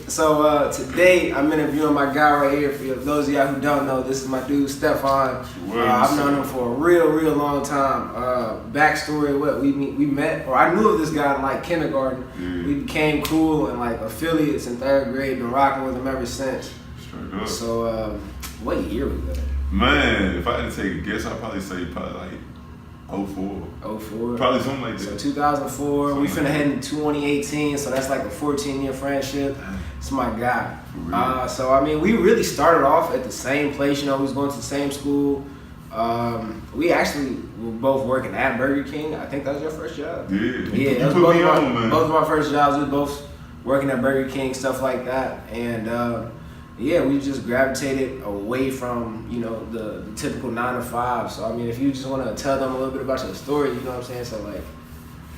So today I'm interviewing my guy right here. For those of y'all who don't know, this is my dude Stefan. I've known him for a real long time. Backstory: what we met, or I knew of this guy in like kindergarten. Yeah. We became cool and like affiliates in third grade. Been rocking with him ever since. Straight up. So what year was that? Man, if I had to take a guess, I'd probably say like 04. 04. Probably something like that. So 2004. We finna head into 2018. So that's like a 14-year friendship. It's my guy. So I mean, we really started off at the same place. You know, we was going to the same school. We actually were both working at Burger King. I think that was your first job. Yeah. Yeah, You that was put me on, man. both of our first jobs. We were both working at Burger King, stuff like that, and yeah, we just gravitated away from, you know, the typical 9 to 5. So I mean, if you just want to tell them a little bit about your story, you know what I'm saying? So like,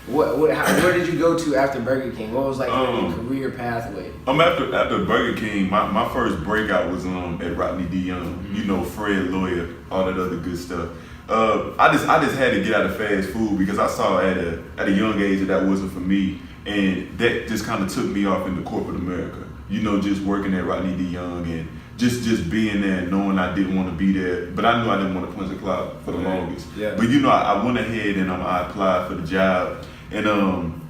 where did you go to after Burger King? What was like your career pathway? After Burger King, my first breakout was at Rodney D. Young. Mm-hmm. You know, Fred Lawyer, all that other good stuff. I just had to get out of fast food because I saw at a young age that wasn't for me, and that just kind of took me off into corporate America. You know, just working at Rodney D. Young and just being there, knowing I didn't want to be there, but I knew I didn't want to punch a clock for the longest. Yeah. But you know, I went ahead and I applied for the job, and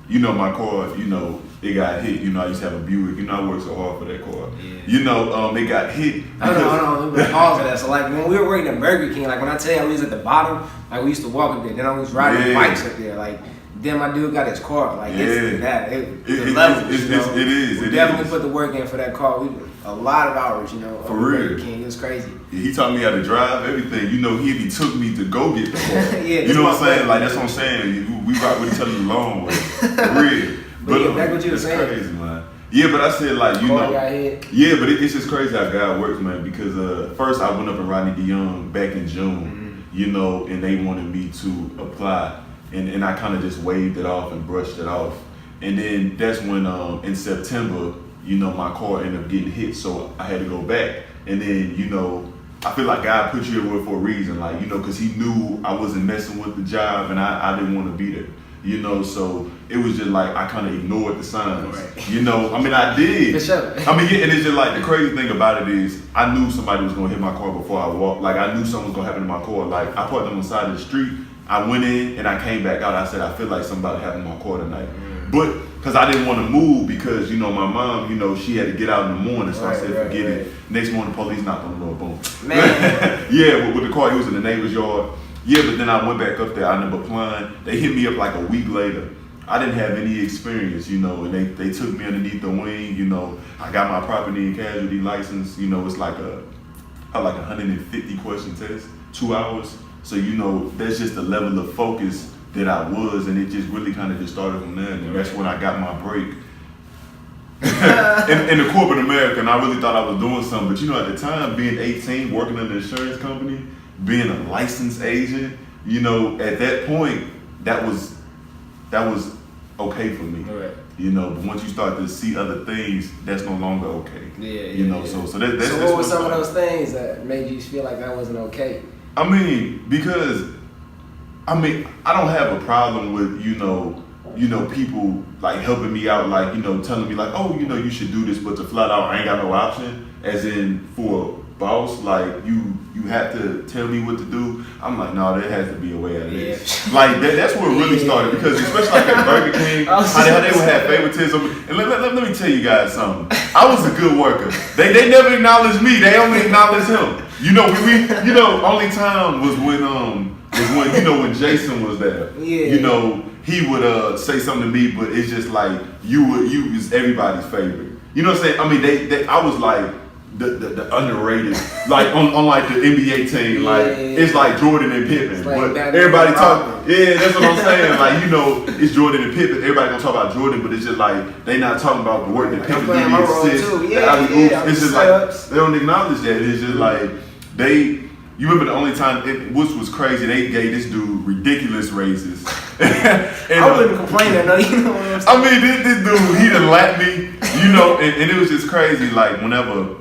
you know, my car, you know, it got hit. You know, I used to have a Buick. You know, I worked so hard for that car. Yeah. You know, it got hit. Hold on. Let me pause for that. So like when we were working at Burger King, like when I tell you we was at the bottom, like we used to walk up there, then I was riding bikes up there, like. Then my dude got his car. Like it's that. The levels. It is. We definitely put the work in for that car. We a lot of hours, you know. For real. Burger King. It was crazy. He taught me how to drive, everything. You know, he even took me to go get the car. Yeah. You know what I'm saying? Like that's what I'm saying. We rock with each other the long way. For real. But yeah, back what you were saying. Crazy, man. Yeah, but I said like, you car know. got hit. Yeah, but it's just crazy how God works, man. Because first I went up in Rodney D. Young back in June, you know, and they wanted me to apply. And I kind of just waved it off and brushed it off. And then that's when in September, you know, my car ended up getting hit, so I had to go back. And then, you know, I feel like God put you here for a reason, like, you know, because he knew I wasn't messing with the job and I didn't want to be there. You know, so it was just like I kind of ignored the signs. Right. You know, I mean, I did. For sure. I mean, yeah, and it's just like the crazy thing about it is I knew somebody was gonna hit my car before I walked. Like I knew something was gonna happen to my car. Like I parked on the side of the street. I went in and I came back out. I said, I feel like somebody happened to my car tonight. But because I didn't want to move because, you know, my mom, you know, she had to get out in the morning. So I said, forget it. Next morning, police knocked on the door, boom. Man. Yeah, with the car, he was in the neighbor's yard. Yeah, but then I went back up there. I ended up applying. They hit me up like a week later. I didn't have any experience, you know, and they took me underneath the wing, you know. I got my property and casualty license. You know, it's like a 150 question test, 2 hours. So, you know, that's just the level of focus that I was, and it just really kind of just started from there. And that's when I got my break in the corporate America, and I really thought I was doing something. But, you know, at the time, being 18, working in an insurance company, being a licensed agent, you know, at that point, that was okay for me. Right. You know, but once you start to see other things, that's no longer okay. Yeah. You know, so that's So what were some of those things that made you feel like that wasn't okay? I mean, because I don't have a problem with, you know, people like helping me out, like, you know, telling me like, oh, you know, you should do this, but to flat out, I ain't got no option. As in for a boss, like you have to tell me what to do. I'm like, no, there has to be a way out of this. Like that's where it really started, because especially like at Burger King, how they would have favoritism. And let me tell you guys something. I was a good worker. They never acknowledged me. They only acknowledged him. You know, you know, only time was when you know, when Jason was there. Yeah. You know, he would say something to me, but it's just like you was everybody's favorite. You know what I'm saying? I mean, I was like the underrated, like on like the NBA team, like it's like Jordan and Pippen, like but that everybody talk. Yeah, that's what I'm saying. Like, you know, it's Jordan and Pippen. Everybody gonna talk about Jordan, but it's just like they not talking about the work that Pippen did. It's just like they don't acknowledge that. It's just like you remember the only time, which was crazy, they gave this dude ridiculous raises. And, I wouldn't complain, I know, you know what I'm saying? I mean, this dude, he done lapped me, you know, and it was just crazy. Like, whenever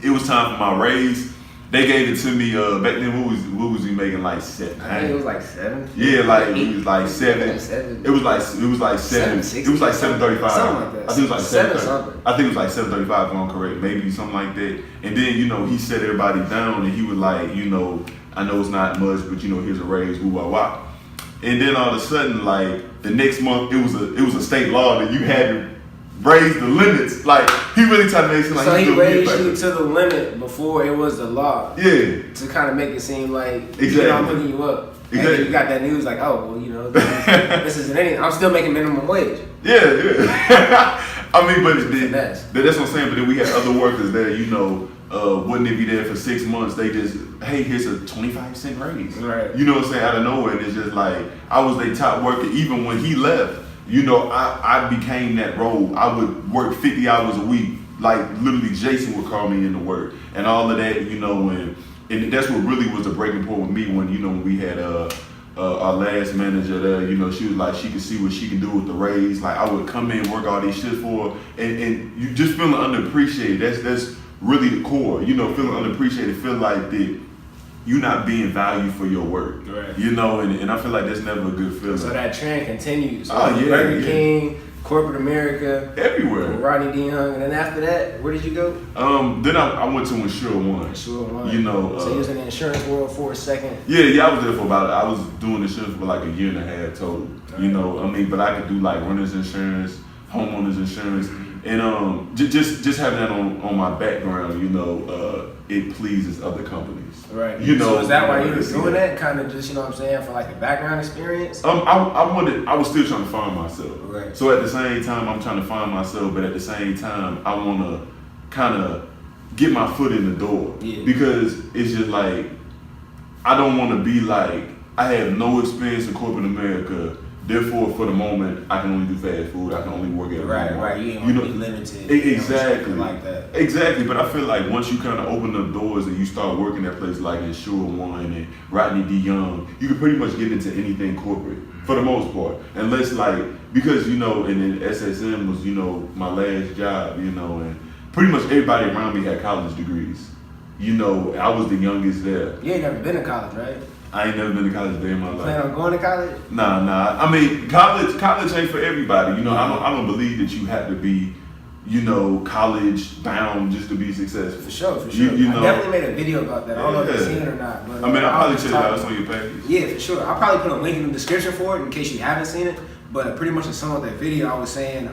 it was time for my raise, They gave it to me back then. What was we making like seven? I think it was like 7. Yeah, like it was like 7. Seven. It was like 7. It was like 7:35. Something like that. I think it was like 7 7:30. something. I think it was like 7:35. If I'm correct, maybe something like that. And then he set everybody down, and he was like, I know it's not much, but here's a raise, woo wah wah. And then all of a sudden, like the next month, it was a state law that you had to raise the limits. Like he really tried to make it seem like so he raised like you to the limit before it was the law. Yeah. To kind of make it seem like Exactly. I'm hooking you up. Exactly. And you got that news like, oh well, this isn't anything. I'm still making minimum wage. Yeah. I mean, but That's what I'm saying. But then we had other workers there, wouldn't they be there for 6 months? They just, hey, here's a 25-cent raise. Right. You know what I'm saying? Out of nowhere. And it's just like, I was their top worker. Even when he left, I became that role. I would work 50 hours a week. Like, literally, Jason would call me into work. And all of that, and that's what really was the breaking point with me when we had our last manager there, she was like, she could see what she can do with the raise. Like, I would come in, work all these shit for her, and you just feeling underappreciated. That's really the core, feeling unappreciated, feel like that you're not being valued for your work, right. And I feel like that's never a good feeling. So that trend continues. So Burger King, corporate America, everywhere. Rodney D. Young, and then after that, where did you go? Then I went to Insure One. Insure One. So you was in the insurance world for a second. Yeah, I was there for I was doing insurance for like a year and a half total. Right. But I could do like renter's insurance, homeowners insurance. And just having that on my background, it pleases other companies. Right. So is that why you were doing that? Kind of just, for like a background experience? I was still trying to find myself. Right. So at the same time, I'm trying to find myself, but at the same time, I want to kind of get my foot in the door. Yeah. Because it's just like, I don't want to be like, I have no experience in corporate America. Therefore, for the moment, I can only do fast food. I can only work at a Right. You ain't want to be limited. Exactly. Like that. Exactly. But I feel like once you kind of open up doors and you start working at places like Insure One and Rodney D. Young, you can pretty much get into anything corporate for the most part. Unless because and then SSM was my last job, and pretty much everybody around me had college degrees. I was the youngest there. You ain't never been to college, right? I ain't never been to college a day in my life. Plan on going to college? Nah. I mean, college ain't for everybody. I don't believe that you have to be, college bound just to be successful. For sure. I definitely made a video about that. I don't know if you've seen it or not. But I'll probably check it out. It's on your page. Yeah, for sure. I'll probably put a link in the description for it in case you haven't seen it. But pretty much in some of that video, I was saying,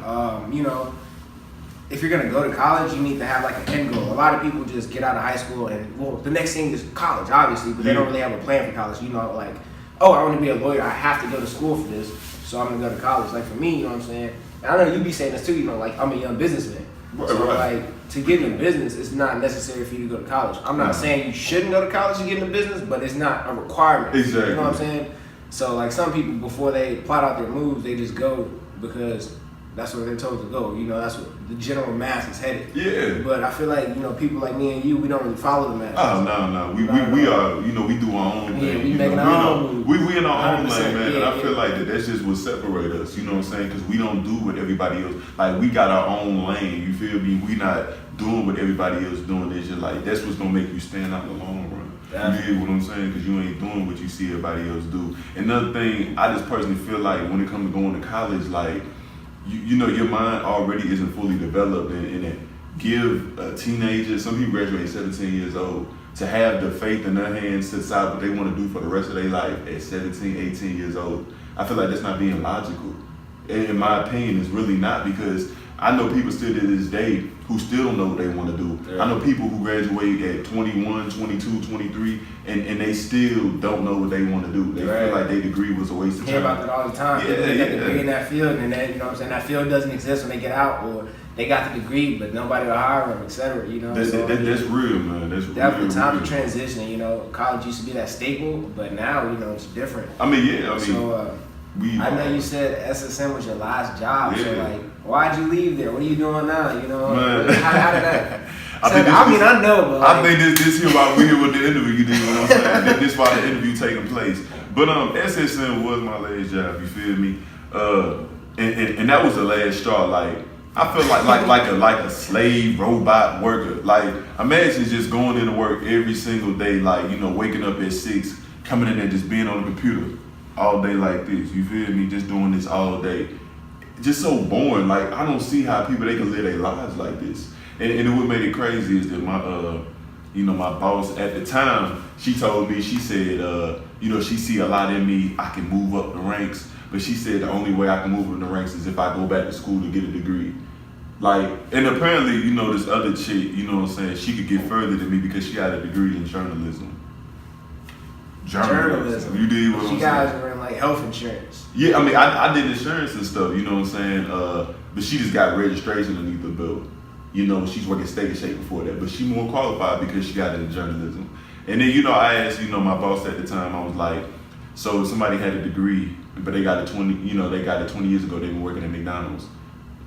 if you're gonna go to college, you need to have like an end goal. A lot of people just get out of high school and the next thing is college, obviously, but they don't really have a plan for college. Like, oh, I want to be a lawyer. I have to go to school for this, so I'm gonna go to college. Like for me, you know what I'm saying? And I know you be saying this too. Like I'm a young businessman, so like to get in business, it's not necessary for you to go to college. I'm not saying you shouldn't go to college to get into business, but it's not a requirement. Exactly. You know what I'm saying? So like some people, before they plot out their moves, they just go because that's where they're told to go. That's what the general mass is headed. Yeah. But I feel like, people like me and you, we don't really follow the mass. Oh, no. We are, we do our own thing. Yeah, we making our own. We in our own 100%, lane, man. And I yeah. feel like that's just what separates us, you know what I'm saying? Because we don't do what everybody else, like we got our own lane, you feel me? We not doing what everybody else doing. It's just like, that's what's going to make you stand out in the long run. You hear what I'm saying? Because you ain't doing what you see everybody else do. Another thing, I just personally feel like when it comes to going to college, like, your mind already isn't fully developed, and it give a teenager, some people graduate 17 years old, to have the faith in their hands to decide what they want to do for the rest of their life at 17, 18 years old. I feel like that's not being logical. In my opinion, it's really not, because I know people still to this day who still don't know what they want to do. Yeah. I know people who graduate at 21, 22, 23, and they still don't know what they want to do. They feel like their degree was a waste of time. I hear about that all the time. People get that degree in that field, and then, that field doesn't exist when they get out, or they got the degree, but nobody will hire them, etc. That's real, man. That's definitely time to transition. College used to be that staple, but now, it's different. I know you said SSM was your last job, so like, why'd you leave there? What are you doing now? How did that? I know, but I think this here why we're here with the interview. You know what I'm saying? This why the interview taking place. But SSM was my last job. You feel me? And that was the last straw. Like I feel like a slave robot worker. Like imagine just going into work every single day, like waking up at 6, coming in there just being on the computer all day like this. You feel me? Just doing this all day. Just so boring. Like I don't see how people they can live their lives like this. And what made it crazy is that my boss at the time, she told me, she said, she see a lot in me. I can move up the ranks. But she said the only way I can move in the ranks is if I go back to school to get a degree. Like, and apparently, this other chick, she could get further than me because she had a degree in journalism. Journalism. You did what I'm saying? You guys were in like health insurance. Yeah, I mean, I did insurance and stuff, you know what I'm saying? But she just got registration underneath the belt. She's working Steak and Shake before that, but she more qualified because she got into journalism. And then, I asked, my boss at the time, I was like, so if somebody had a degree, but they got it 20 years ago, they were working at McDonald's.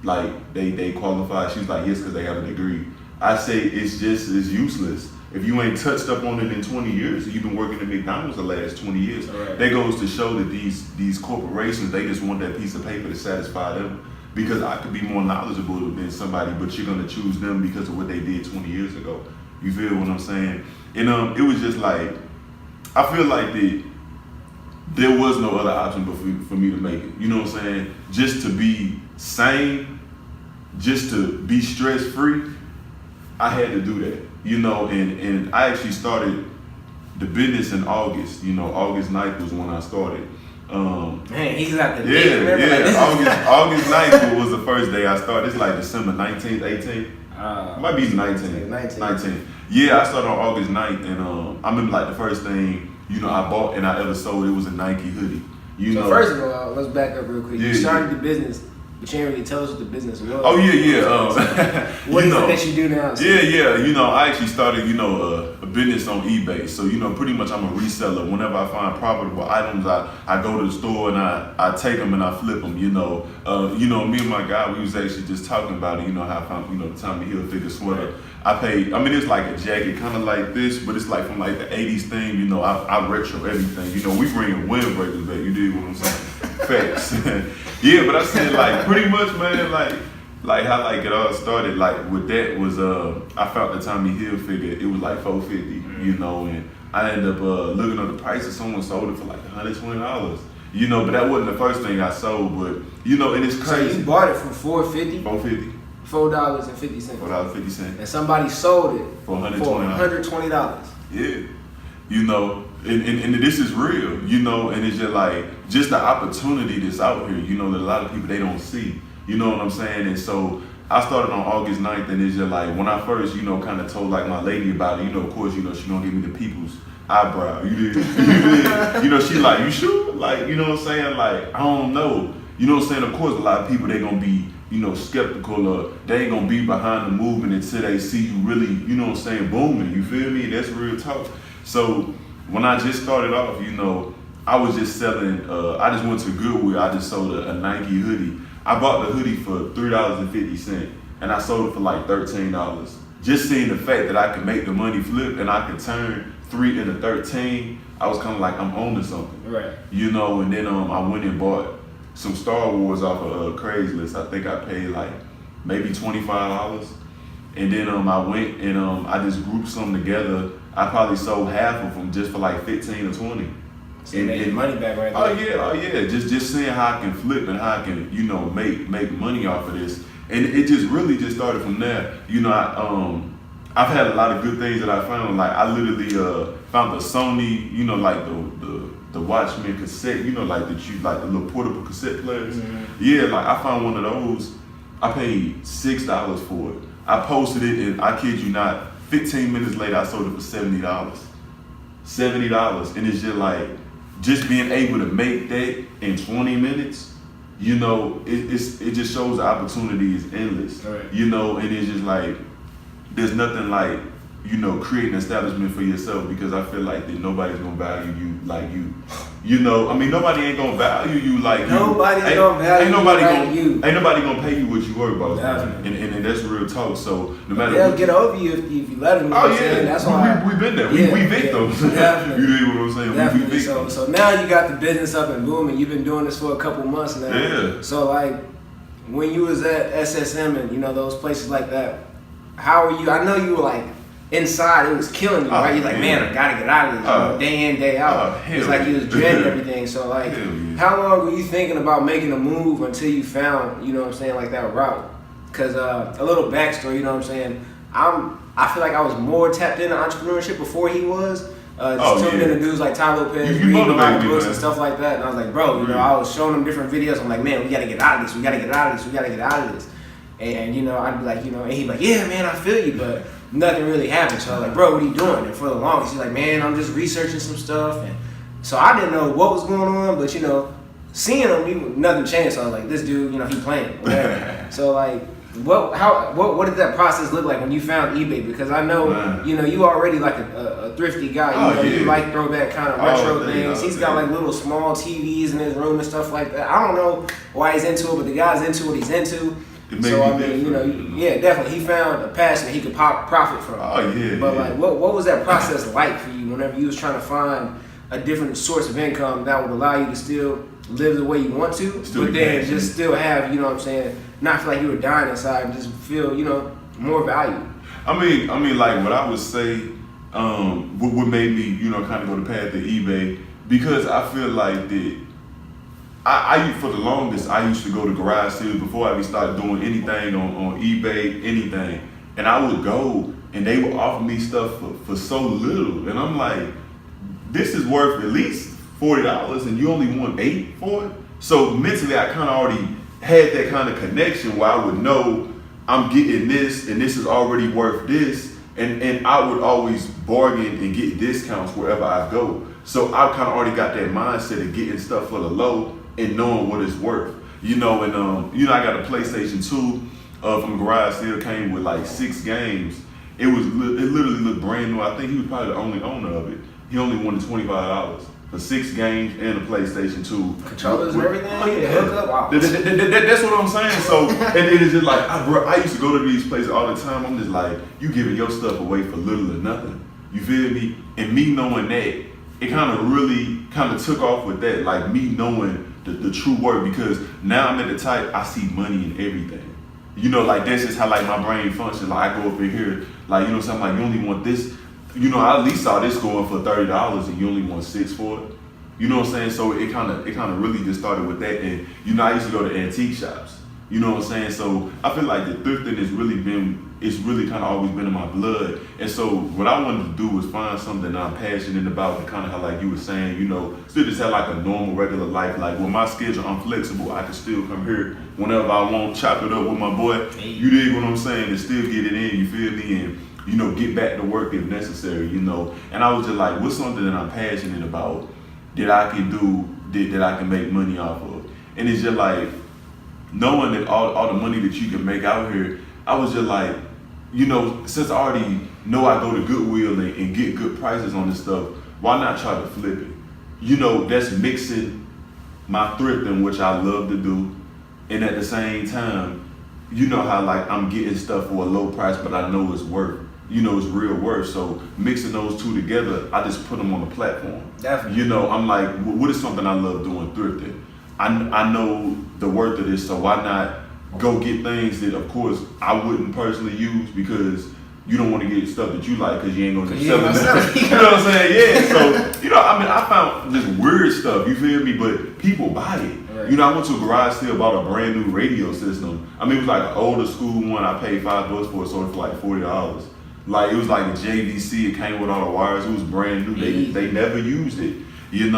Like, they qualified. She was like, yes, because they have a degree. I say it's useless. If you ain't touched up on it in 20 years, you've been working at McDonald's the last 20 years. Right. That goes to show that these corporations, they just want that piece of paper to satisfy them. Because I could be more knowledgeable than somebody, but you're gonna choose them because of what they did 20 years ago. You feel what I'm saying? And it was just like, I feel like there was no other option but for me to make it. You know what I'm saying? Just to be sane, just to be stress free, I had to do that. And I actually started the business in August. August 9th was when I started. Man, he's got the date. Yeah. August 9th was the first day I started. It's like December 19th, 18th. Might be 19th. Yeah, I started on August 9th, and I remember like the first thing I bought and I ever sold, it was a Nike hoodie. So first of all, let's back up real quick. You started the business, but you didn't really tell us what the business was. Oh yeah. What is it that you do now? So? Yeah. I actually started a business on eBay. So pretty much I'm a reseller. Whenever I find profitable items, I go to the store and I take them and I flip them. Me and my guy, we was actually just talking about it. How I found the Tommy Hilfiger sweater. I paid. I mean, it's like a jacket, kind of like this, but it's like from like the '80s thing. I retro everything. We bringing windbreakers back. You dig what I'm saying? Facts. Yeah, but I said like pretty much, man, like how like it all started. Like with that was I found the Tommy Hilfiger. It was like $450. And I ended up looking up the price, and someone sold it for like $120. But that wasn't the first thing I sold. But and it's crazy. So you bought it for $450. $450. $4.50. $4.50. And somebody sold it for $120. Yeah. And this is real, and it's just like, just the opportunity that's out here, that a lot of people, they don't see, you know what I'm saying? And so I started on August 9th, and it's just like, when I first, kind of told like my lady about it, of course, she gonna give me the people's eyebrow, you did. She like, you sure? Like, you know what I'm saying? Like, I don't know. You know what I'm saying? Of course, a lot of people, they gonna be, skeptical, or they ain't gonna be behind the movement until they see you really, booming. You feel me? That's real talk. So when I just started off, I was just selling, I just went to Goodwill, I just sold a Nike hoodie. I bought the hoodie for $3.50 and I sold it for like $13. Just seeing the fact that I could make the money flip and I could turn 3 into 13, I was kind of like, I'm on to something. Right. And then I went and bought some Star Wars off of Craigslist. I think I paid like maybe $25. And then I went and I just grouped some together. I probably sold half of them just for like 15 or 20. So you made money back right there. Oh yeah. Just seeing how I can flip and how I can, make money off of this. And it just really just started from there. I've had a lot of good things that I found. Like I literally found the Sony, like the Watchmen cassette, like the little portable cassette players. Mm-hmm. Yeah, like I found one of those. I paid $6 for it. I posted it, and I kid you not, 15 minutes later, I sold it for $70. $70, and it's just like, just being able to make that in 20 minutes, it just shows the opportunity is endless. Right. And it's just like, there's nothing like, create an establishment for yourself, because I feel like that nobody's gonna value you like you. Nobody ain't gonna value you like you. Nobody's gonna value you. Ain't nobody gonna pay you what you work about. And that's real talk. So no matter they'll get over you if you let them. Oh yeah, that's why we've been there. We victims. Yeah, you know what I'm saying? Definitely. We victims. So now you got the business up and booming. You've been doing this for a couple months now. Yeah. So like, when you was at SSM and those places like that, how were you? I know you were like inside, it was killing you, right? You're like, man, I gotta get out of this. Day in, day out. It's like you was dreading everything. So like, how long were you thinking about making a move until you found, like that route? Because a little backstory, I feel like I was more tapped into entrepreneurship before he was. Tuned into dudes like Ty Lopez, reading a lot of books and stuff like that. And I was like, bro, I was showing him different videos. I'm like, man, we gotta get out of this. We gotta get out of this. We gotta get out of this. And I'd be like, and he'd be like, yeah, man, I feel you, but nothing really happened. So I was like, bro, what are you doing? And for the longest, he's like, man, I'm just researching some stuff. And so I didn't know what was going on, but seeing him, nothing changed. So I was like, this dude, he playing. Whatever. So like, what did that process look like when you found eBay? Because I know, you already like a thrifty guy. You like throwback kind of retro things. He's got like little small TVs in his room and stuff like that. I don't know why he's into it, but the guy's into what he's into. So I mean, yeah, definitely, he found a passion that he could profit from. But like, what was that process like for you whenever you was trying to find a different source of income that would allow you to still live the way you want to, but then just still have, not feel like you were dying inside and just feel, more value? I mean, like what I would say, what made me, kind of go the path of eBay, because I feel like that. I for the longest, I used to go to garage sales before I even started doing anything on eBay, anything. And I would go and they would offer me stuff for so little. And I'm like, this is worth at least $40 and you only want $8 for it? So mentally, I kind of already had that kind of connection where I would know I'm getting this and this is already worth this. And I would always bargain and get discounts wherever I go. So I kind of already got that mindset of getting stuff for the low and knowing what it's worth, and I got a PlayStation 2 from Garage Sale, came with like 6 games. It literally looked brand new. I think he was probably the only owner of it. He only wanted $25 for 6 games and a PlayStation 2. Controllers and everything? Wow. That's what I'm saying. So, and it is just like, I used to go to these places all the time. I'm just like, you giving your stuff away for little or nothing. You feel me? And me knowing that, it kind of took off with that, like me knowing the true worth, because now I'm at the type, I see money in everything. Like that's just how like my brain functions. Like I go up in here, like, something like, you only want this, I at least saw this going for $30 and you only want $6 for it. You know what I'm saying? So it kind of really just started with that. And, I used to go to antique shops. You know what I'm saying? So I feel like the thrifting it's really kind of always been in my blood. And so what I wanted to do was find something that I'm passionate about, and kind of how like you were saying, still just have like a normal, regular life. Like with my schedule, I'm flexible. I can still come here whenever I want, chop it up with my boy. You dig what I'm saying? And still get it in, you feel me? And, get back to work if necessary, And I was just like, what's something that I'm passionate about that I can do, that I can make money off of? And it's just like, knowing that all the money that you can make out here, I was just like, since I already know I go to Goodwill and get good prices on this stuff, why not try to flip it? That's mixing my thrifting, which I love to do, and at the same time, how like I'm getting stuff for a low price, but I know it's worth, it's real worth. So mixing those two together, I just put them on the platform. Definitely. I'm like, what is something I love doing? Thrifting. I know the worth of this, so why not go get things that, of course, I wouldn't personally use, because you don't want to get stuff that you like because you ain't going to sell it. You know what I'm saying? Yeah. So, I found just weird stuff, you feel me? But people buy it. Right. I went to a garage sale, bought a brand new radio system. It was like an older school one. I paid $5 for it, sold it for like $40. Like, it was like a JVC. It came with all the wires. It was brand new. They never used it, and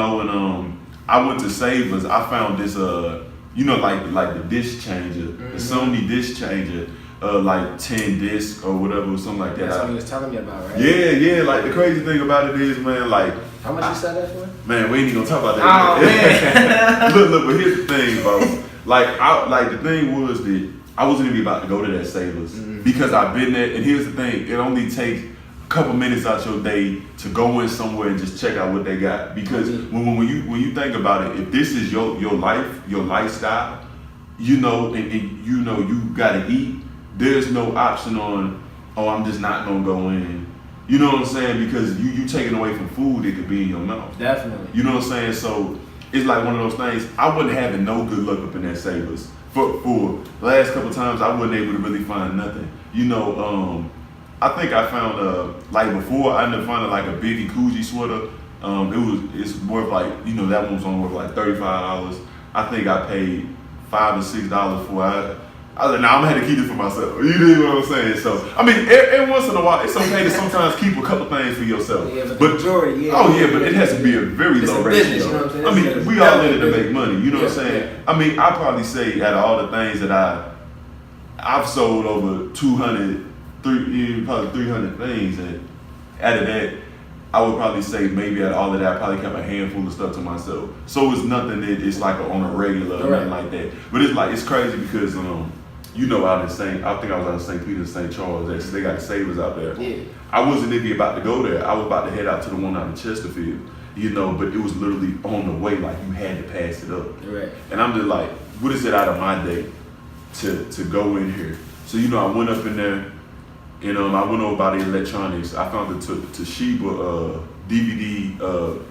I went to Savers. I found this, like the disc changer, the Sony disc changer, like 10 disc or whatever, something like that. That's what he was telling me about, right? Yeah. Like the crazy thing about it is, man, like, how much you sell that for? Man, we ain't even gonna talk about that. Oh man. Look, but here's the thing, bro. Like the thing was that I wasn't even about to go to that Savers because I've been there. And here's the thing: it only takes a couple minutes out your day to go in somewhere and just check out what they got. Because when you think about it, if this is your life, your lifestyle, and you gotta eat. There's no option on, I'm just not gonna go in. You know what I'm saying? Because you taking away from food that could be in your mouth. Definitely. You know what I'm saying? So it's like one of those things. I wasn't having no good luck up in that Savers for last couple times I wasn't able to really find nothing. I think I found like before I ended up finding like a Biggie Coogee sweater. It's worth like that one was only worth like $35. I think I paid $5 or $6 for it. I was like, nah, I'm gonna have to keep it for myself. You know what I'm saying? So I mean, every once in a while, it's okay to sometimes keep a couple things for yourself. Yeah, but the majority, yeah. Oh yeah, but it has to be a very low ratio. Business, you know what I'm saying? I mean, we all in it to make money. You know what I'm saying? Yeah. I mean, I probably say out of all the things that I've sold over 200, probably 300 things, and out of that, I would probably say maybe out of all of that, I probably kept a handful of stuff to myself. So it's nothing that it's like on a regular or nothing like that. But it's crazy because out in I think I was out in St. Peter, St. Charles. They got the Savers out there. Yeah. I wasn't even about to go there. I was about to head out to the one out in Chesterfield. But it was literally on the way, like you had to pass it up. Right. And I'm just like, what is it out of my day to go in here? So I went up in there. I went over by the electronics. I found the Toshiba DVD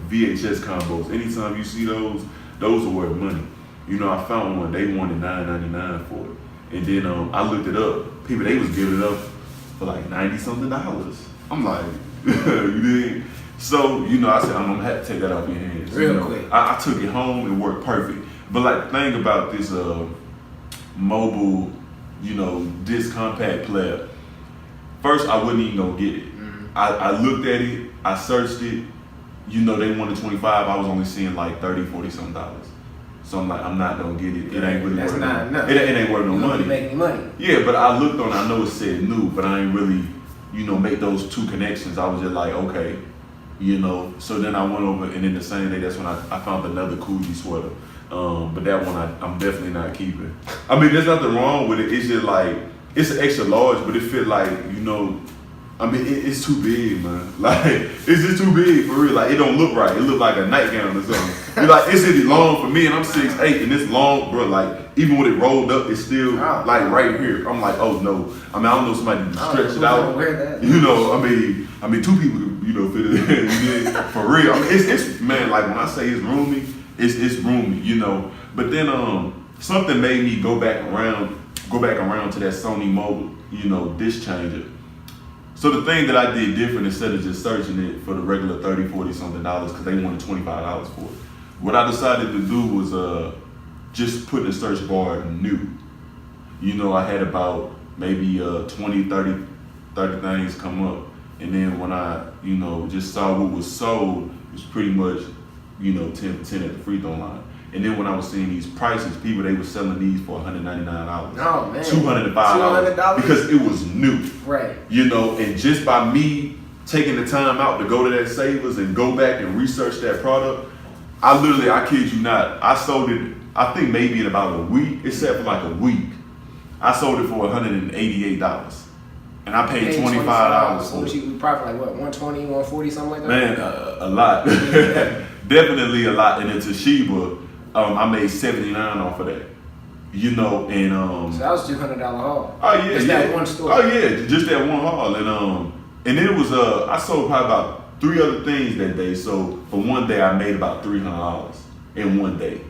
VHS combos. Anytime you see those are worth money. I found one. They wanted $9.99 for it. And then I looked it up. People, they was giving it up for like $90-something. I'm like, you did? So, I said, I'm gonna have to take that off your hands. Real quick. I took it home. It worked perfect. But like, the thing about this mobile, disc compact player, first, I wasn't even gonna get it. Mm-hmm. I looked at it, I searched it, they wanted 25, I was only seeing like 30, 40 something dollars. So I'm like, I'm not gonna get it. It ain't really worth no. It ain't worth no money. Making money. Yeah, but I looked on it, I know it said new, but I ain't really, make those two connections. I was just like, okay, So then I went over, and then the same day, that's when I found another Coogee sweater. But that one I'm definitely not keeping. I mean, there's nothing wrong with it. It's just like, it's an extra large, but it fit like, it's too big, man. Like, it's just too big for real. Like, it don't look right. It look like a nightgown or something. You're like, it's really long for me, and I'm 6'8", and it's long, bro. Like, even when it rolled up, it's still like right here. I'm like, oh no. I mean, I don't know if somebody stretch it out. I mean, two people, fit it in. For real. I mean, it's man. Like when I say it's roomy, it's roomy. But then something made me go back around to that Sony Mobile, disc changer. So the thing that I did different, instead of just searching it for the regular 30, 40 something dollars, because they wanted $25 for it, what I decided to do was just put in the search bar new. I had about maybe 20, 30 things come up. And then when I, just saw what was sold, it was pretty much, 10 for 10 at the free throw line. And then when I was seeing these prices, people, they were selling these for $199. Oh, man. $205 because it was new. Right. And just by me taking the time out to go to that Savers and go back and research that product, I kid you not, I sold it, I think maybe in about a week. It sat for like a week. I sold it for $188. And I paid $25 for it. You probably like what, 120, 140, something like that? Man, a lot. Definitely a lot. And then Toshiba, I made $79 off of that. And so that was $200 haul. Oh yeah, just that one store. Oh yeah, just that one haul. And then it was I sold probably about 3 other things that day. So for one day, I made about $300 in one day.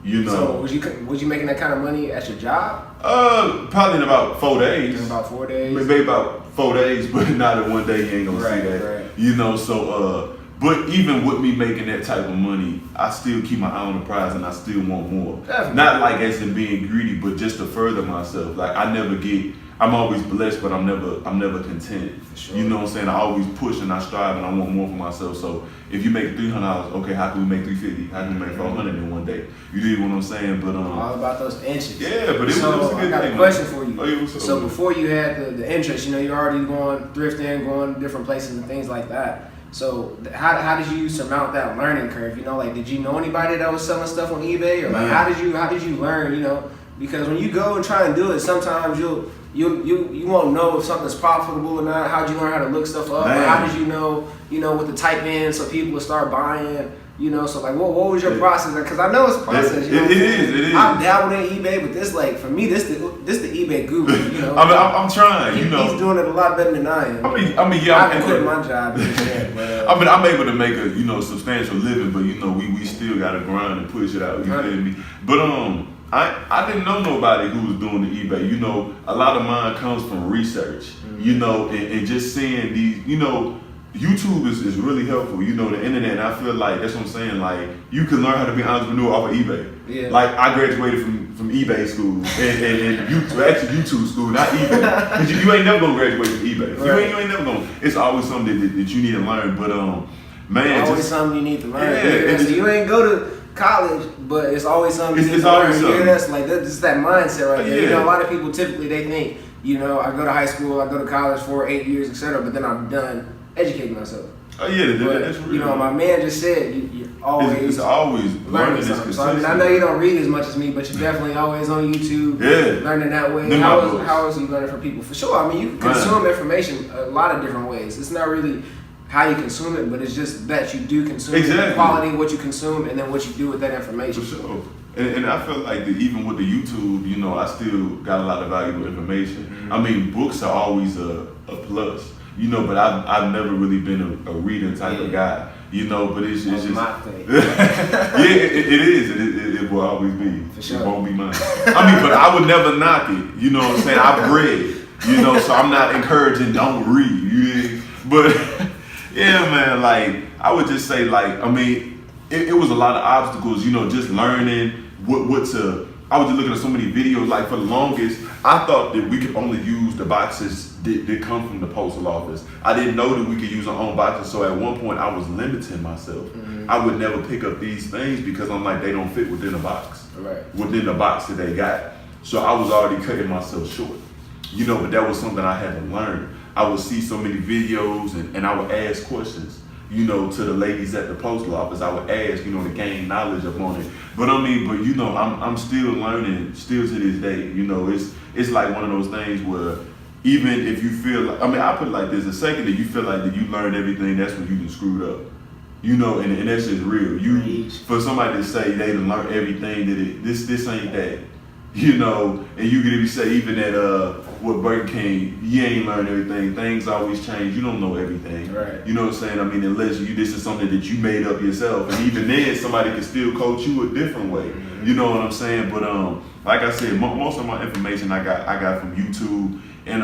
So was you making that kind of money at your job? Probably in about 4 days. In about 4 days. Maybe about 4 days, but not in one day. You ain't gonna see that. Right. So but even with me making that type of money, I still keep my eye on the prize and I still want more. Definitely. Not like as in being greedy, but just to further myself. Like I'm always blessed, but I'm never content. For sure. You know what I'm saying? I always push and I strive and I want more for myself. So if you make $300, okay, how can we make $350? How can we make $400 in one day? You dig what I'm saying? But all about those inches. Yeah, but it was a good thing. I got a question for you. Oh, yeah, so before you had the interest, you're already going thrifting, going different places and things like that. So how did you surmount that learning curve? Did you know anybody that was selling stuff on eBay, or like how did you learn? Because when you go and try and do it, sometimes you won't know if something's profitable or not. How'd you learn how to look stuff up? Or how did you know what to type in so people will start buying? So like, what was your process? Because I know it's a process. It is. I've dabbled in eBay, but for me, this the eBay guru. I'm trying. He's doing it a lot better than I am. I mean, yeah. I quit my job. But I'm able to make a substantial living, but we still gotta grind and push it out. You feel me? But I didn't know nobody who was doing the eBay. You know, a lot of mine comes from research. You know, and just seeing these. You know, YouTube is really helpful. You know, the internet. And I feel like that's what I'm saying. Like you can learn how to be an entrepreneur off of eBay. Yeah. Like I graduated from eBay school and actually YouTube school, not eBay. Cause you ain't never gonna graduate from eBay. Right. You ain't never gonna. It's always something that you need to learn. But man, always just, something you need to learn. Yeah, So you ain't go to college, but it's always something you need It's to learn. always something. Yeah, that's like that's that mindset right there. Yeah. You know, a lot of people typically they think, you know, I go to high school, I go to college for 8 years, etc., but then I'm done educating myself. oh yeah, But, that's real. you know, my man just said you're always it's always learning is something. So I consistent. know you don't read as much as me, but you're definitely always on YouTube, Yeah. learning that way. Them my books. How is you learning from people? For sure. I mean, you can Right. consume information a lot of different ways. It's not really how you consume it, but it's just that you do consume it, the Exactly. quality of what you consume, and then what you do with that For information. sure. And I feel like that even with the YouTube, you know, I still got a lot of valuable information. Mm-hmm. I mean, books are always a plus, you know, but I've never really been a reading type of guy, you know, but it's That's just. my thing. Yeah, it is. It will always be. For sure. It won't be mine. I mean, but I would never knock it. You know what I'm saying? I've read, you know, so I'm not encouraging don't read. You, but yeah, man, like I would just say, like, I mean, it was a lot of obstacles, you know, just learning what to. I was just looking at so many videos. Like for the longest, I thought that we could only use the boxes that come from the postal office. I didn't know that we could use our own boxes. So at one point, I was limiting myself. I would never pick up these things because I'm like they don't fit within a box, Right. within the box that they got. So I was already cutting myself short, you know. But that was something I had to learn. I would see so many videos and I would ask questions. You know, to the ladies at the postal office, I would ask, you know, to gain knowledge upon it. But I mean, but you know, I'm still learning, still to this day. You know, it's like one of those things where even if you feel like, I mean, I put it like this: the second that you feel like that you learned everything, that's when you done screwed up. You know, and that's just real. For somebody to say they done learned everything, that this ain't that. You know, and you could even say even at with Burger King, you ain't learned everything. Things always change. You don't know everything. Right. You know what I'm saying? I mean, unless this is something that you made up yourself, and even then, somebody can still coach you a different way. You know what I'm saying? But like I said, most of my information I got from YouTube and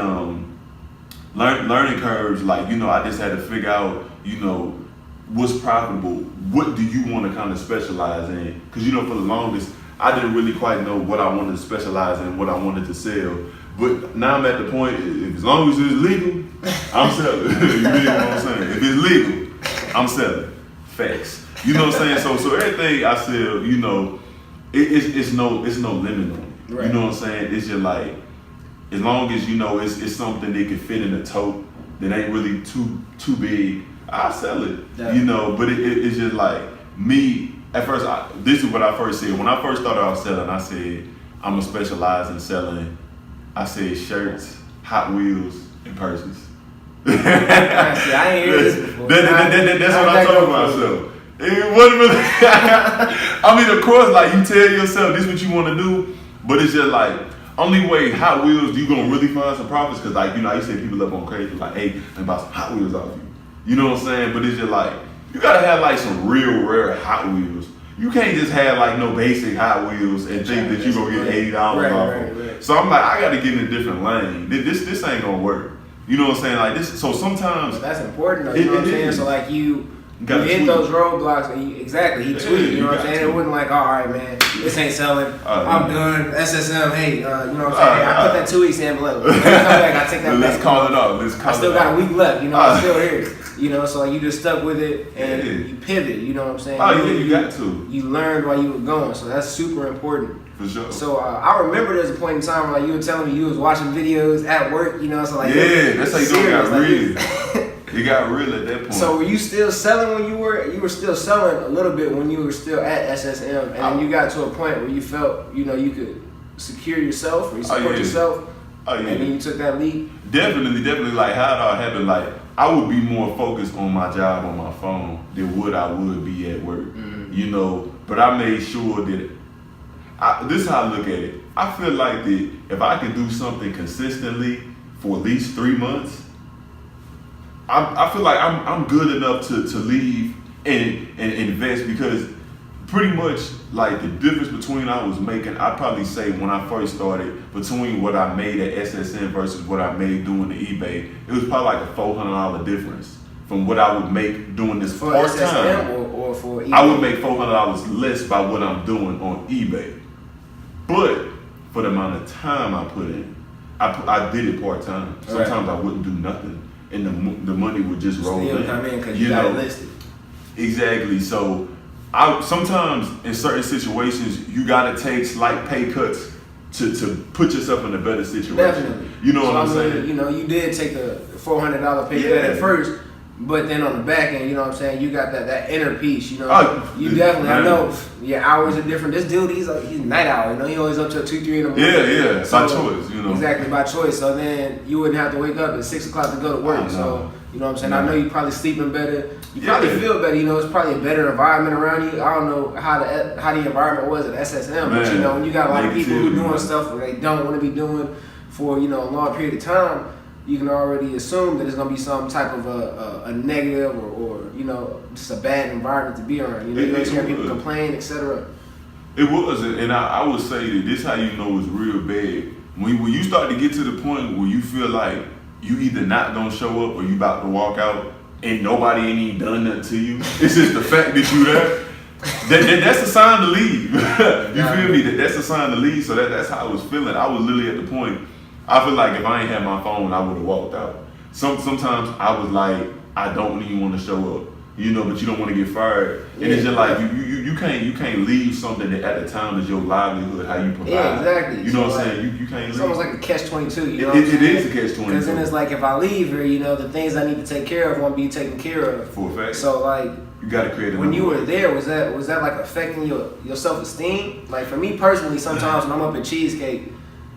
learning curves. Like, you know, I just had to figure out, you know, what's profitable. What do you want to kind of specialize in? Because you know, for the longest, I didn't really quite know what I wanted to specialize in, what I wanted to sell. But now I'm at the point, as long as it's legal, I'm selling. You know what I'm saying? If it's legal, I'm selling. Facts. You know what I'm saying? So everything I sell, you know, it's no limit on it. Right. You know what I'm saying? It's just like, as long as you know it's something that can fit in a tote that ain't really too big, I'll sell it. Yeah. You know, but it's just like me. At first, this is what I first said. When I first started out selling, I said, I'm going to specialize in selling, I said shirts, Hot Wheels, and purses. See, I ain't heard this before. That's what I'm talking about. So, it wasn't really, I mean, of course, like you tell yourself this is what you want to do, but it's just like, only way Hot Wheels, you going to really find some profits, because like, you know, I used to say people up on crazy, like, hey, let me buy some Hot Wheels off you. You know what I'm saying? But it's just like, you gotta have like some real rare Hot Wheels. You can't just have like no basic Hot Wheels and think that you gonna get $80 off them. Right. So I'm like, I gotta get in a different lane. This ain't gonna work. You know what I'm saying? Like this. So sometimes But that's important though. You know what I'm saying? So like you gotta hit tweak. those roadblocks. And exactly. He tweeted. You you know what I'm got saying? to. It wasn't like, all right, man, this ain't selling. I'm done. SSM. Hey, you know what I'm saying? Hey, I put that 2 weeks in, but look, when I come back, I take that back. Let's call it off. I still got a week left. You know, I'm still here. You know, so like you just stuck with it and Yeah. you pivot. You know what I'm saying? Oh yeah, you got to. You learned while you were going, so that's super important. For sure. So I remember there's a point in time where like you were telling me you was watching videos at work, you know, so like Yeah, that's how you know it got serious, real. It got real at that point. So were you still selling when you were still selling a little bit when you were still at SSM, and then you got to a point where you felt, you know, you could secure yourself or you support yeah. yourself, Oh yeah. and then you took that leap. Definitely. Like how it all happened. Like I would be more focused on my job on my phone than what I would be at work. You know, but I made sure that this is how I look at it. I feel like that if I can do something consistently for at least 3 months, I feel like I'm good enough to leave and invest, because pretty much like the difference between I was making, I'd probably say when I first started, between what I made at SSN versus what I made doing the eBay, it was probably like a $400 difference from what I would make doing this For part SSM time. or for eBay? I would make $400 less by what I'm doing on eBay, but for the amount of time I put in, I did it part time. Sometimes I wouldn't do nothing, and the money would just roll Still in. come in because you got it listed. Exactly. So I sometimes in certain situations you gotta take slight pay cuts to put yourself in a better situation. Definitely. You know So, what I'm I mean, saying? You know, you did take a $400 pay cut Yeah. at first, but then on the back end, you know what I'm saying, you got that inner peace, you know. Oh, You definitely, man. I know your hours are different. This dude, he's night owl, you know, he always up till 2, 3 in the morning. Yeah, by choice, you know. Exactly, by choice. So then you wouldn't have to wake up at 6 o'clock to go to work. I know. So, you know what I'm saying? Yeah. I know you probably sleeping better. You Yeah. probably feel better, you know, it's probably a better environment around you. I don't know how the environment was at SSM, but you Man, know, when you got a lot of people who negativity, doing man. stuff that they don't want to be doing for, you know, a long period of time, you can already assume that it's going to be some type of a negative or, you know, just a bad environment to be around. You know, you always hear people complain, etc. It was, and I would say that this how you know it's real bad. When you start to get to the point where you feel like you either not gonna show up or you about to walk out and nobody ain't even done nothing to you. It's just the fact that you there. That's a sign to leave. You feel me? That's a sign to leave. So that's how I was feeling. I was literally at the point. I feel like if I ain't had my phone, I would have walked out. Sometimes I was like, I don't even want to show up. You know, but you don't want to get fired. And it's just like you can't leave something that at the time is your livelihood, how you provide. Yeah, exactly. You know So, what I'm saying? You can't leave. It's almost like a catch-22, you know. It is a catch-22. Because then it's like if I leave here, you know, the things I need to take care of won't be taken care of. For a fact. So like, You got to create a when you number. were there, was that like affecting your self-esteem? Like for me personally, sometimes when I'm up at Cheesecake,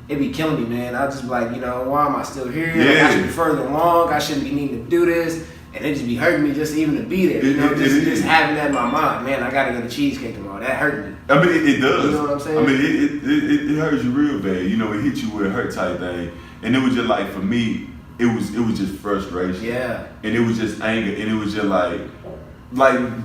it be killing me, man. I just be like, you know, why am I still here? Like, Yeah. I should be further along. I shouldn't be needing to do this. And it just be hurting me just even to be there. You know, just having that in my mind. Man, I gotta go to Cheesecake tomorrow. That hurt me. I mean, it does. You know what I'm saying? I mean, it hurts you real bad. You know, it hits you with a hurt type thing. And it was just like, for me, it was just frustration. Yeah. And it was just anger. And it was just like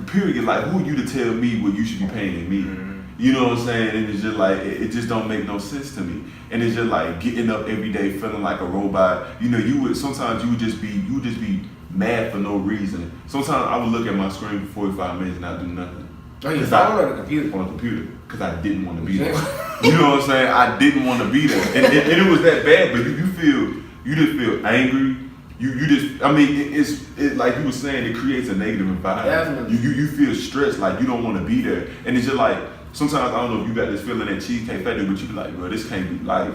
period. Like, who are you to tell me what you should be paying me? Mm-hmm. You know what I'm saying? And it's just like, it just don't make no sense to me. And it's just like getting up every day feeling like a robot. You know, sometimes you would just be mad for no reason. Sometimes I would look at my screen for 45 minutes and not do nothing. Oh, your phone or the computer? On the computer, because I didn't want to be there. You know what I'm saying? I didn't want to be there. And it was that bad, but you just feel angry. You just, I mean, it's like you were saying, it creates a negative environment. Definitely. You feel stressed, like you don't want to be there. And it's just like, sometimes I don't know if you got this feeling at Cheesecake Factory, but you be like, bro, this can't be life.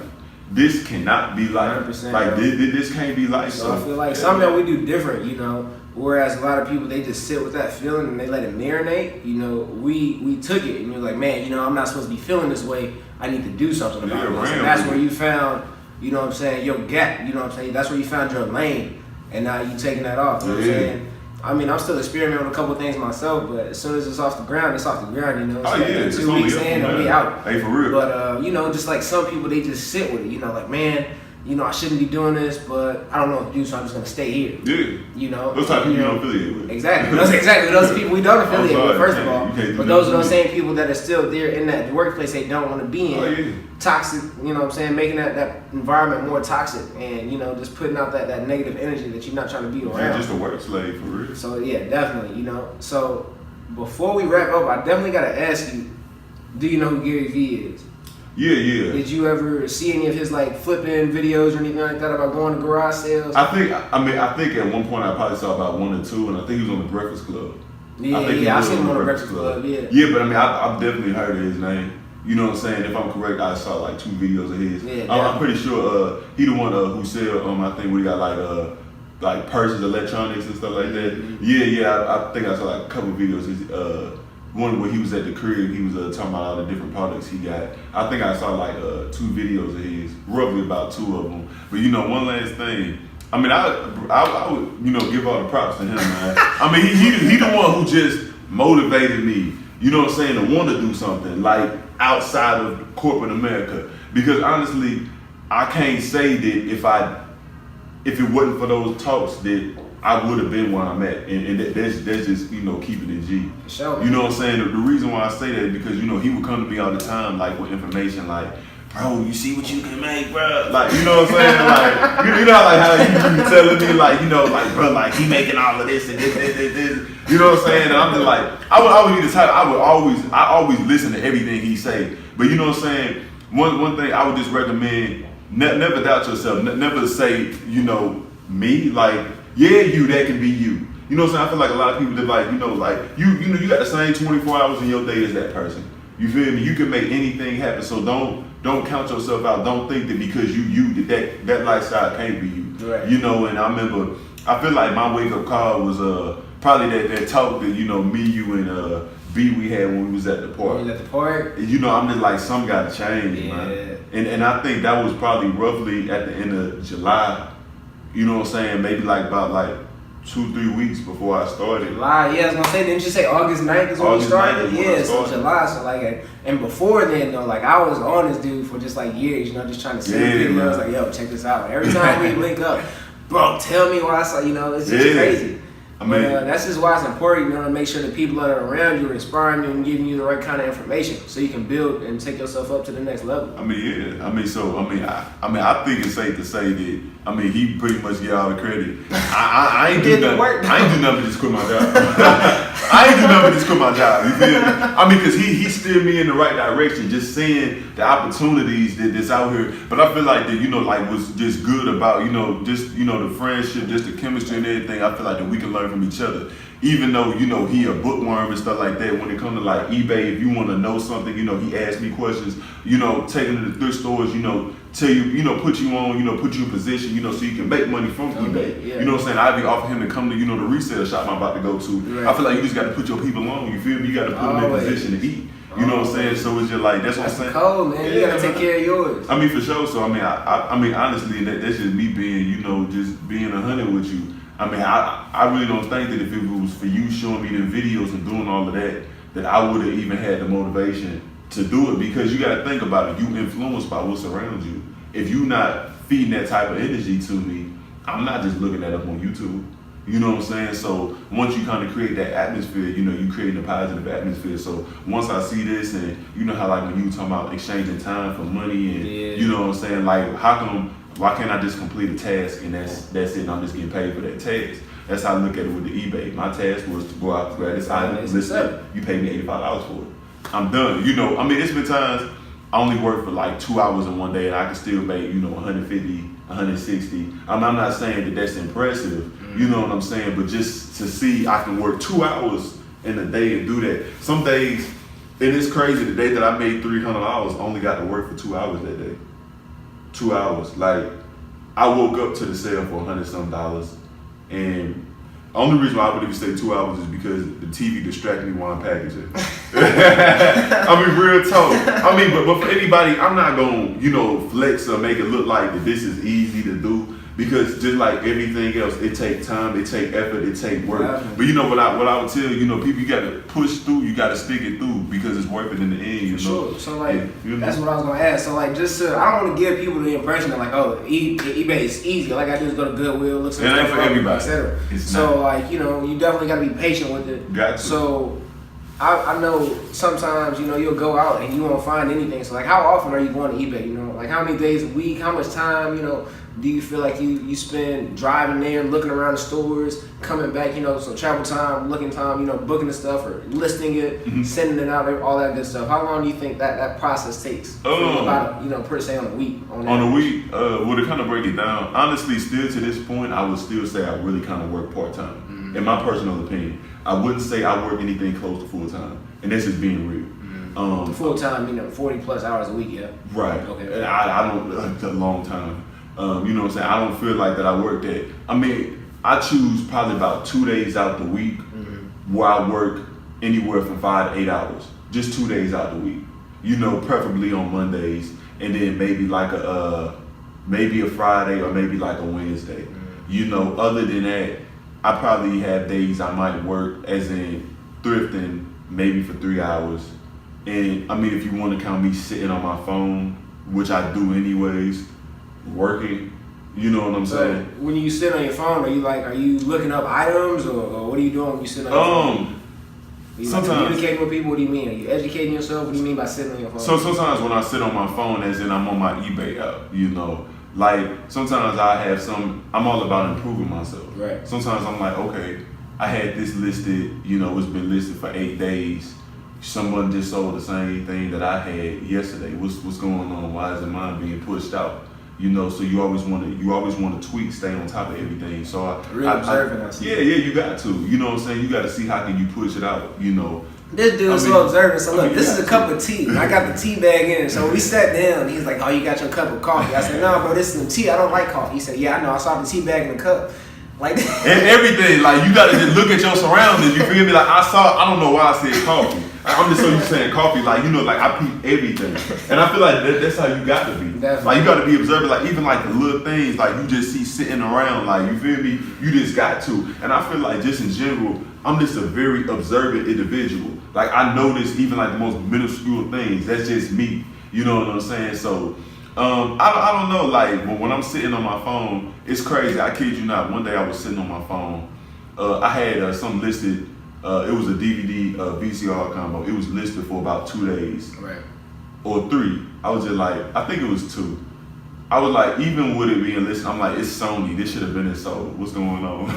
This cannot be life. 100%, like, bro. this can't be life. So I feel like something that we do different, you know. Whereas a lot of people, they just sit with that feeling and they let it marinate. You know, we took it and you're like, man, you know, I'm not supposed to be feeling this way. I need to do something about this. And that's where you found, you know what I'm saying, your gap. You know what I'm saying. That's where you found your lane, and now you taking that off. You know what I'm saying. I mean, I'm still experimenting with a couple things myself, but as soon as it's off the ground, it's off the ground, you know. Oh, yeah, it's 2 weeks in and we out. Hey, for real. But, you know, just like some people, they just sit with it, you know, like, man, you know, I shouldn't be doing this, but I don't know what to do, so I'm just going to stay here. Yeah. You know? Those type of people you you know, don't affiliate with. Exactly. Those people we don't affiliate with, first of all. You can't do But those are nothing those with same people that are still there in that workplace they don't want to be in. Oh, yeah. Toxic, you know what I'm saying, making that environment more toxic and, you know, just putting out that negative energy that you're not trying to be around. You're just a work slave, for real. So yeah, definitely, you know. So before we wrap up, I definitely gotta ask you, do you know who Gary Vee is? Yeah. Did you ever see any of his like flipping videos or anything like that about going to garage sales? I think at one point I probably saw about 1 or 2, and I think he was on the Breakfast Club. I've seen him on the Breakfast Club. Yeah. Yeah, but I mean, I've definitely heard of his name. You know what I'm saying? If I'm correct, I saw like 2 videos of his. Yeah, I'm pretty sure he the one who said I think we got like purses, electronics and stuff like that. Mm-hmm. Yeah. I think I saw like a couple videos. One where he was at the crib, he was talking about all the different products he got. I think I saw like 2 videos of his, roughly about 2 of them. But you know, one last thing. I mean, I would, you know, give all the props to him, man. I mean, he the one who just motivated me, you know what I'm saying, to want to do something like outside of corporate America. Because honestly, I can't say that if it wasn't for those talks that I would have been where I'm at, and that's just keeping it G. For sure. You know what I'm saying? The reason why I say that is because he would come to me all the time like with information like, bro, you see what you can make, bro. Like, you know what I'm saying? Like, you know, like how you be telling me, like, like, bro, like he making all of this and this. You know what I'm saying? And I'm just like, I would be the type. I always listen to everything he say. But you know what I'm saying? One thing I would just recommend: never doubt yourself. Never say, me. Like, yeah, that can be you. You know what I'm saying? I feel like a lot of people that like, you got the same 24 hours in your day as that person. You feel me? You can make anything happen. So don't count yourself out. Don't think that because that lifestyle can't be you. Right. And I remember, I feel like my wake up call was probably that talk that me, you, and B we had when we was at the park. When you at the park? I'm just like, something got to change, man. And I think that was probably roughly at the end of July. You know what I'm saying? Maybe about 2-3 weeks before I started. July, yeah, I was gonna say, didn't you say August 9th is when you started? Yeah, so July, so and before then though, I was on this dude for just years, just trying to see videos, like, yo, check this out. Every time we link up, bro, tell me why I saw, it's just crazy. I mean, that's just why it's important, to make sure the people that are around you are inspiring you and giving you the right kind of information so you can build and take yourself up to the next level. I think it's safe to say that, he pretty much get all the credit. I ain't do nothing. I ain't do nothing to just quit my job. I ain't do nothing to just quit my job. You feel me? Because he steered me in the right direction, just seeing the opportunities that's out here. But I feel like that, was just good about, the friendship, just the chemistry and everything. I feel like that we can learn from each other. Even though, he a bookworm and stuff like that, when it comes to eBay, if you want to know something, he asks me questions, take him to the thrift stores, tell you, put you on, put you in position, so you can make money from eBay. Yeah. You know what I'm saying? I'd be offering him to come to, the resale shop I'm about to go to. Right. I feel like you just got to put your people on, you feel me? You got to put them in position to eat. You know what I'm saying? So it's just that's what I'm saying. Cold, man. You gotta take care of yours. For sure. So I mean, honestly, that's just me being, just being 100 with you. I really don't think that if it was for you showing me the videos and doing all of that I would have even had the motivation to do it, because you got to think about it. You influenced by what's around you. If you not feeding that type of energy to me, I'm not just looking that up on YouTube. You know what I'm saying? So once you kind of create that atmosphere, you create a positive atmosphere. So once I see this, and how when you talking about exchanging time for money, and you know what I'm saying, why can't I just complete a task and that's it, and I'm just getting paid for that task? That's how I look at it with the eBay. My task was to go out, grab this item, listen, you pay me $85 for it. I'm done. It's been times I only work for 2 hours in one day and I can still make, 150, 160. I'm not saying that that's impressive, you know what I'm saying, but just to see I can work 2 hours in a day and do that. Some days, and it's crazy, the day that I made $300, I only got to work for 2 hours that day. 2 hours. I woke up to the sale for $100-something, and the only reason why I would even say 2 hours is because the TV distracted me while I'm packaging. Real talk. But for anybody, I'm not gonna, flex or make it look like that this is easy to do, because just like everything else, it takes time, it takes effort, it takes work. Yeah. But what I would tell people, you got to push through, you got to stick it through, because it's worth it in the end. Sure. So that's what I was gonna ask. So I don't want to give people the impression that eBay is easy. All I gotta do is go to Goodwill, look some stuff up, etc. So you definitely gotta be patient with it. Got to. So I know sometimes you'll go out and you won't find anything. So how often are you going to eBay? How many days a week? How much time do you feel like you spend driving there, looking around the stores, coming back, so travel time, looking time, booking the stuff or listing it, sending it out, all that good stuff. How long do you think that process takes? About, per se on a week. On a week, to kind of break it down, honestly, still to this point, I would still say I really kind of work part-time. In my personal opinion, I wouldn't say I work anything close to full-time, and this is being real. Full-time, 40 plus hours a week, yeah? Right. Okay. I don't, a long time. You know what I'm saying? I don't feel like that I work that. I choose probably about 2 days out the week where I work anywhere from 5 to 8 hours. Just 2 days out the week. Preferably on Mondays, and then maybe maybe a Friday or maybe a Wednesday. Other than that, I probably have days I might work as in thrifting maybe for 3 hours. And if you want to count me sitting on my phone, which I do anyways, working, You know what I'm saying? So when you sit on your phone, are you looking up items or what are you doing when you sit on your phone? Are you Sometimes communicating with people? What do you mean? Are you educating yourself? What do you mean by sitting on your phone? So sometimes when I sit on my phone, as in I'm on my eBay app, you know, like sometimes I'm all about improving myself. Right. Sometimes I'm like, okay, I had this listed, you know, it's been listed for 8 days. Someone just sold the same thing that I had yesterday. What's going on? Why isn't mine being pushed out? You know, so you always want to tweak, stay on top of everything. So yeah, you got to. You know what I'm saying? You got to see how can you push it out. You know. This dude is so observant. So look, this is a cup of tea. And I got the tea bag in. So we sat down. He's like, "Oh, you got your cup of coffee?" I said, "No, bro, this is some tea. I don't like coffee." He said, "Yeah, I know. I saw the tea bag in the cup." Like and everything. Like you got to just look at your surroundings. You feel me? Like I don't know why I said coffee. I'm just so used to saying coffee, like, you know, like I peep everything. And I feel like that's how you got to be. Definitely. Like you got to be observant, like even like the little things, like you just see sitting around, like you feel me? You just got to. And I feel like just in general, I'm just a very observant individual. Like I notice even like the most minuscule things. That's just me. You know what I'm saying? So I don't know, like when I'm sitting on my phone, it's crazy. I kid you not. One day I was sitting on my phone. I had something listed. It was a DVD VCR combo. It was listed for about 2 days. Right. Or 3. I was just like, I think it was 2. I was like, even with it being listed, I'm like, it's Sony. This should have been sold. What's going on?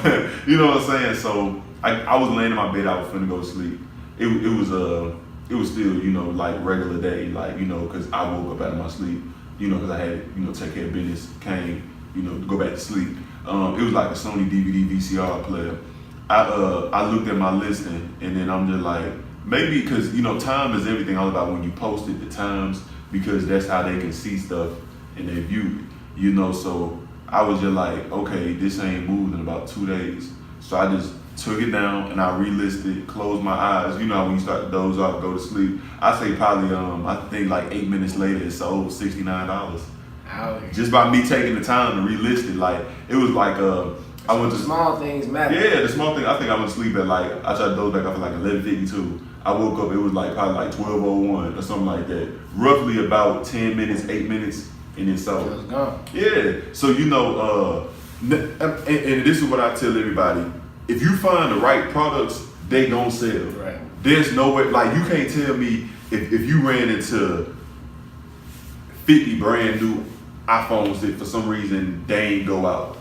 You know what I'm saying? So I was laying in my bed. I was finna go to sleep. It was still, you know, like regular day, like, you know, because I woke up out of my sleep, you know, because I had, you know, take care of business, came, you know, to go back to sleep. It was like a Sony DVD VCR player. I looked at my listing and then I'm just like, maybe because, you know, time is everything all about when you post it, the times, because that's how they can see stuff and they view it, you know. So I was just like, okay, this ain't moved in about 2 days. So I just took it down and I relisted, closed my eyes. You know when you start to doze off, go to sleep. I say probably, I think like 8 minutes later it sold $69. Ouch. Just by me taking the time to relist it. Like, it was like, I went to small things matter. Yeah, the small thing. I think I went to sleep at like, I tried to doze back off at like 11:52. I woke up, it was like probably like 12:01 or something like that. Roughly about 10 minutes, 8 minutes, and then so. It was gone. Yeah. So you know, and this is what I tell everybody: if you find the right products, they gon' sell. Right. There's no way. Like you can't tell me if you ran into 50 brand new iPhones that for some reason they ain't go out.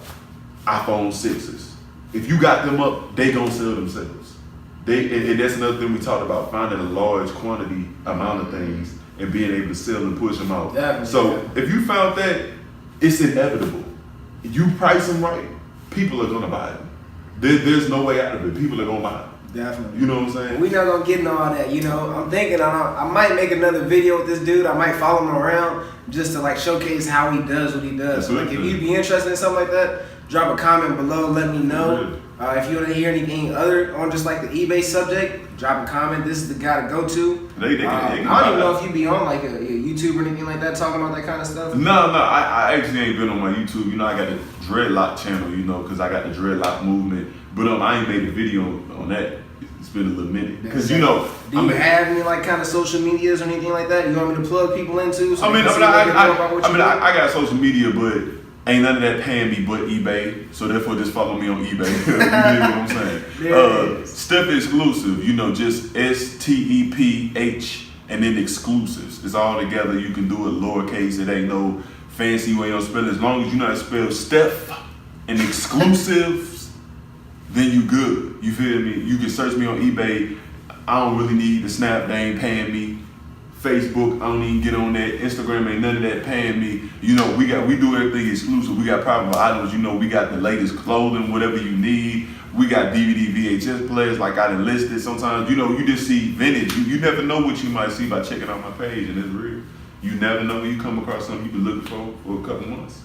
iPhone 6s. If you got them up, they gonna sell themselves. And that's another thing we talked about, finding a large quantity amount of things and being able to sell and push them out. Definitely. So if you found that, it's inevitable. You price them right, people are gonna buy them. There's no way out of it. People are gonna buy them. Definitely. You know what I'm saying? We're not gonna get into all that, you know. I'm thinking I might make another video with this dude. I might follow him around just to like showcase how he does what he does. So, like if you'd be interested in something like that, drop a comment below, let me know. If you want to hear anything other on just like the eBay subject, drop a comment. This is the guy to go to. I don't even know if you be on like a YouTube or anything like that talking about that kind of stuff. No, I actually ain't been on my YouTube. You know, I got the Dreadlock channel, you know, because I got the Dreadlock movement. But I ain't made a video on that. It's been a little minute. Because, you know. Do you have any like kind of social medias or anything like that you want me to plug people into? So I got social media, but ain't none of that paying me but eBay. So therefore, just follow me on eBay. You know what I'm saying? Step Exclusive, you know, just STEPH and then exclusives. It's all together. You can do it lowercase. It ain't no fancy way on spelling. As long as you know how to spell Steph and exclusives, then you good. You feel me? You can search me on eBay. I don't really need the Snap. They ain't paying me. Facebook, I don't even get on that. Instagram ain't none of that paying me. You know, we do everything exclusive. We got private items. You know, we got the latest clothing, whatever you need. We got DVD, VHS players like I done listed. Sometimes, you know, you just see vintage. You never know what you might see by checking out my page, and it's real. You never know when you come across something you've been looking for a couple months.